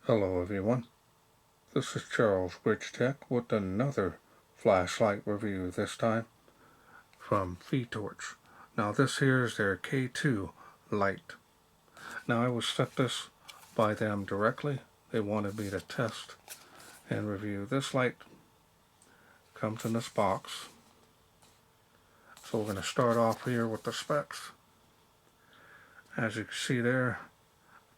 Hello everyone, this is Charles BridgTec with another flashlight review, this time from FiTorch. Now this here is their K2 Lite. Now I was sent this by them directly. They wanted me to test and review this light. Comes in this box. So we're going to start off here with the specs. As you can see there,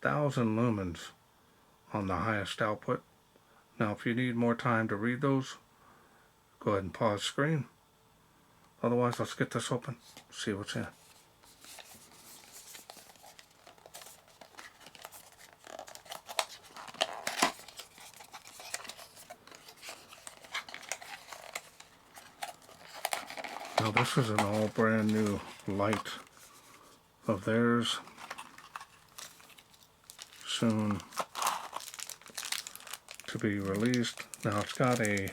1000 lumens on the highest output. Now if you need more time to read those, go ahead and pause screen. Otherwise, let's get this open, see what's in. Now this is an all brand new light of theirs, soon to be released. Now it's got a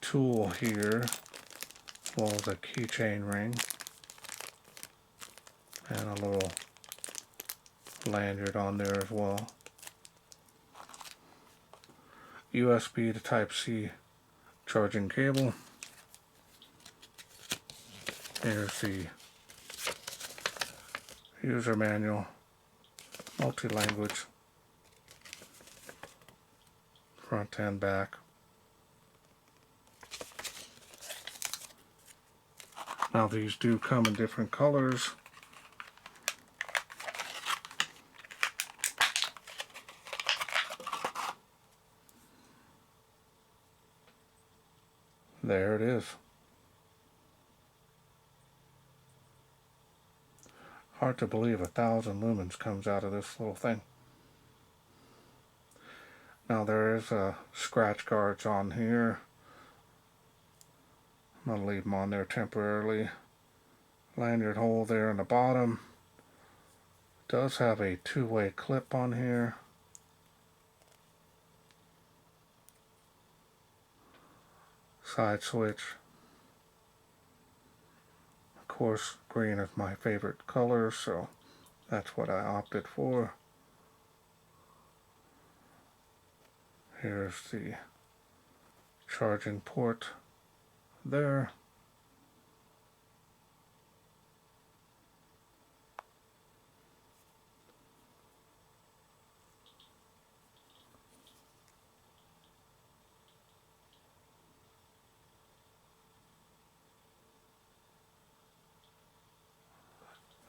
tool here, as well as a keychain ring, and a little lanyard on there as well. USB to Type-C charging cable. Here's the user manual, multi-language, front and back. Now these do come in different colors. There it is. Hard to believe 1000 lumens comes out of this little thing. Now there is scratch guards on here. I'm going to leave them on there temporarily. Lanyard hole there in the bottom. Does have a two-way clip on here. Side switch. Of course, green is my favorite color, so that's what I opted for. Here's the charging port there.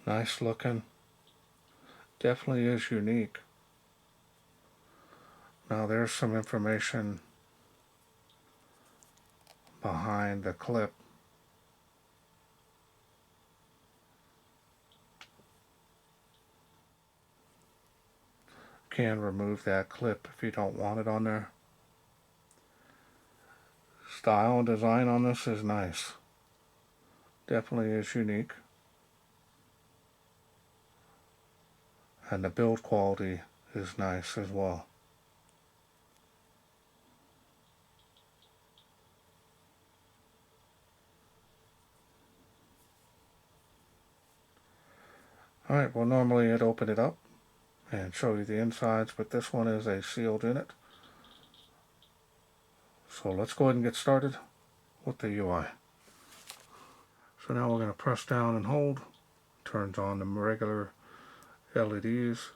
Nice looking. Definitely is unique. Now there's some information behind the clip. Can remove that clip if you don't want it on there. Style and design on this is nice. Definitely is unique. And the build quality is nice as well. Alright, well normally I'd open it up and show you the insides, but this one is a sealed unit. So let's go ahead and get started with the UI. So now we're going to press down and hold. Turns on the regular LEDs.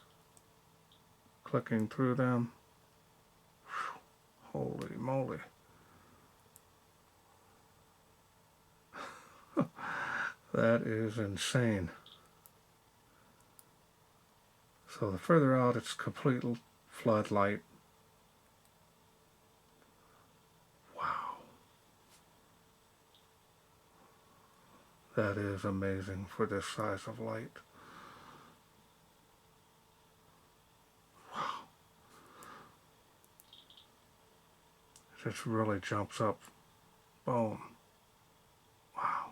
Clicking through them. Whew, holy moly. That is insane. So the further out, it's complete floodlight. Wow. That is amazing for this size of light. Wow. It just really jumps up. Boom. Wow.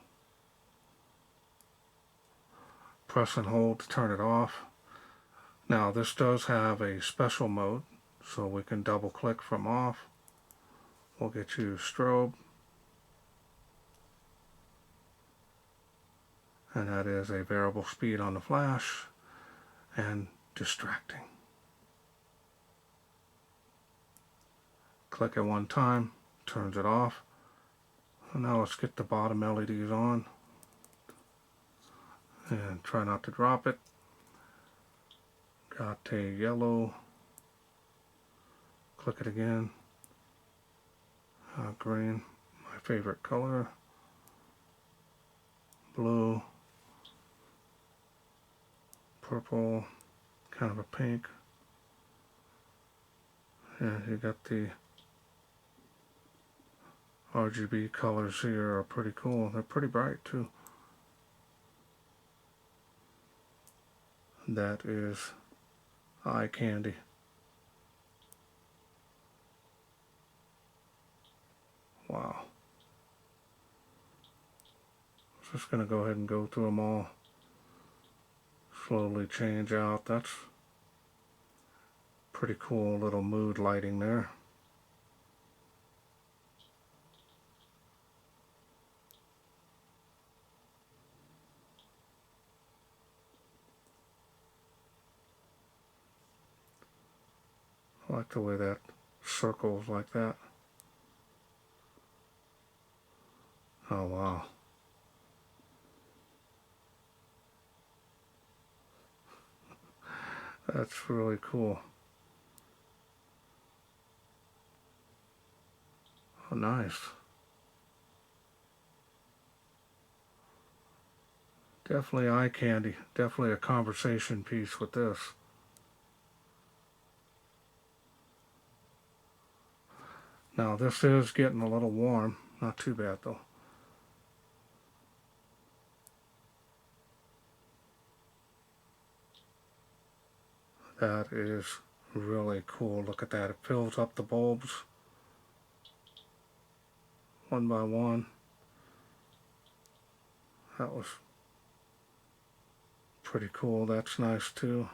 Press and hold to turn it off. Now this does have a special mode, so we can double click from off. We'll get you strobe. And that is a variable speed on the flash and distracting. Click it one time, turns it off. So now let's get the bottom LEDs on. And try not to drop it. Got a yellow. Click it again. Green, my favorite color. Blue. Purple, kind of a pink. And you got the RGB colors here are pretty cool. They're pretty bright too. That is eye candy. Wow. Just going to go ahead and go through them all. Slowly change out. That's pretty cool little mood lighting there. I like the way that circles like that. Oh wow. That's really cool. Oh, nice. Definitely eye candy. Definitely a conversation piece with this. Now this is getting a little warm. Not too bad though. That is really cool. Look at that. It fills up the bulbs one by one. That was pretty cool. That's nice too.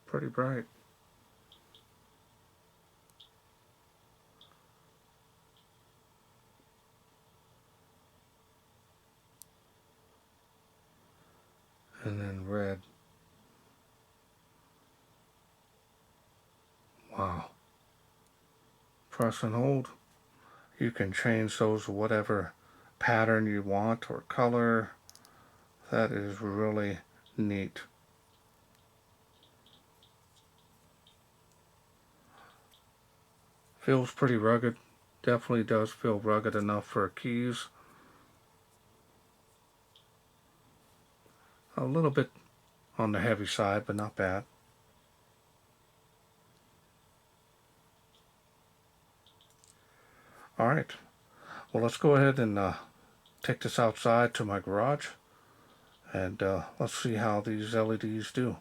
Pretty bright. And then red. Wow. Press and hold. You can change those to whatever pattern you want or color. That is really neat. Feels pretty rugged. Definitely does feel rugged enough for keys. A little bit on the heavy side, but not bad. Alright, well let's go ahead and take this outside to my garage and let's see how these LEDs do.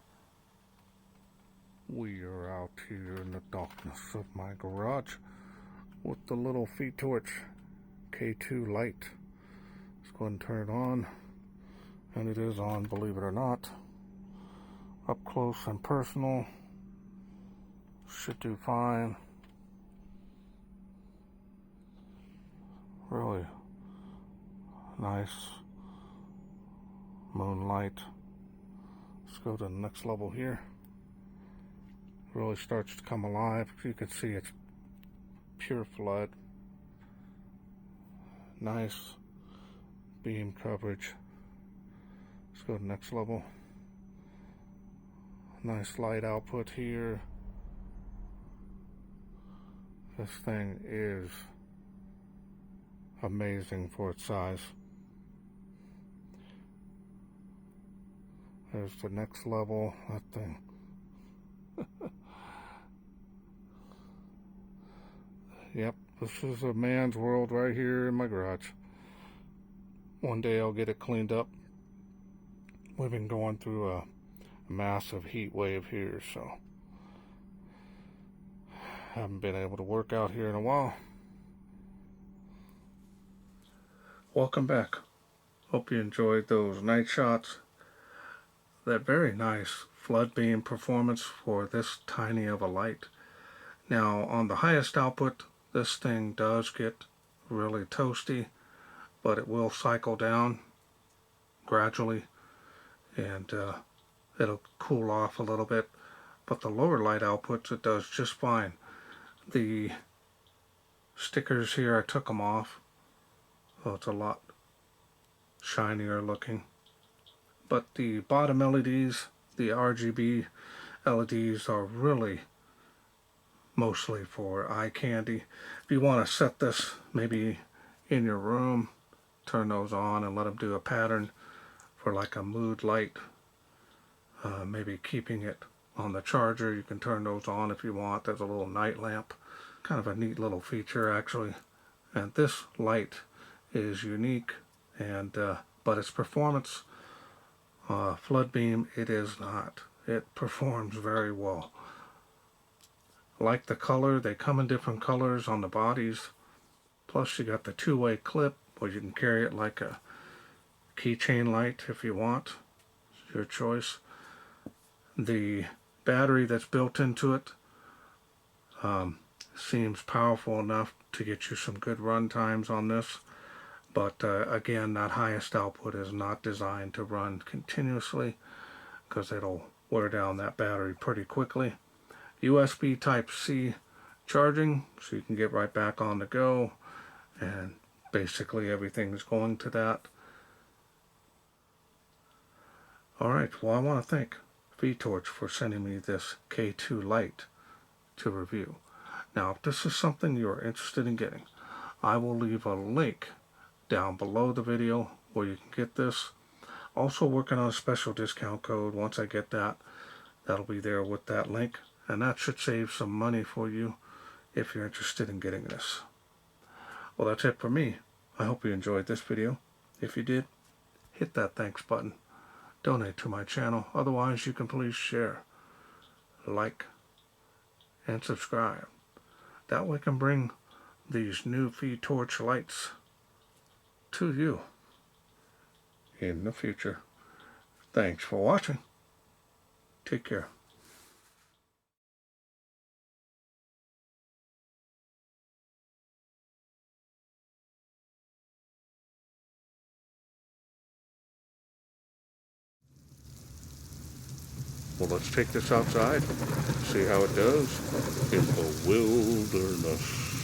We are out here in the darkness of my garage with the little FiTorch K2 Lite. Let's go ahead and turn it on, and it is on, believe it or not. Up close and personal, should do fine. Really nice Moonlight. Let's go to the next level here. Really starts to come alive. You can see it's pure flood. Nice beam coverage. Let's go to the next level. Nice light output here. This thing is amazing for its size. There's the next level. That thing. Yep, this is a man's world right here in my garage. One day I'll get it cleaned up. We've been going through a massive heat wave here, so haven't been able to work out here in a while. Welcome back. Hope you enjoyed those night shots. That very nice flood beam performance for this tiny of a light. Now on the highest output, this thing does get really toasty, but it will cycle down. gradually, and it'll cool off a little bit. But the lower light outputs, it does just fine. The stickers here, I took them off. Oh, it's a lot shinier looking. But the bottom LEDs, the RGB LEDs, are really mostly for eye candy. If you want to set this maybe in your room, turn those on and let them do a pattern for like a mood light. Maybe keeping it on the charger, you can turn those on if you want. There's a little night lamp. Kind of a neat little feature actually. And this light is unique, and but its performance, flood beam, it is not. It performs very well. Like the color, they come in different colors on the bodies. Plus you got the two-way clip where you can carry it like a keychain light if you want. It's your choice. The battery that's built into it seems powerful enough to get you some good run times on this. But again, that highest output is not designed to run continuously because it'll wear down that battery pretty quickly. USB Type-C charging, so you can get right back on the go, and basically everything's going to that. Alright, well, I want to thank FiTorch for sending me this K2 Lite to review. Now, if this is something you're interested in getting, I will leave a link down below the video where you can get this. Also working on a special discount code. Once I get that, that'll be there with that link, and that should save some money for you if you're interested in getting this. Well, that's it for me. I hope you enjoyed this video. If you did, hit that thanks button. Donate to my channel. Otherwise, you can please share, like, and subscribe. That way I can bring these new FiTorch lights to you in the future. Thanks for watching. Take care. Well, let's take this outside, see how it does in the wilderness.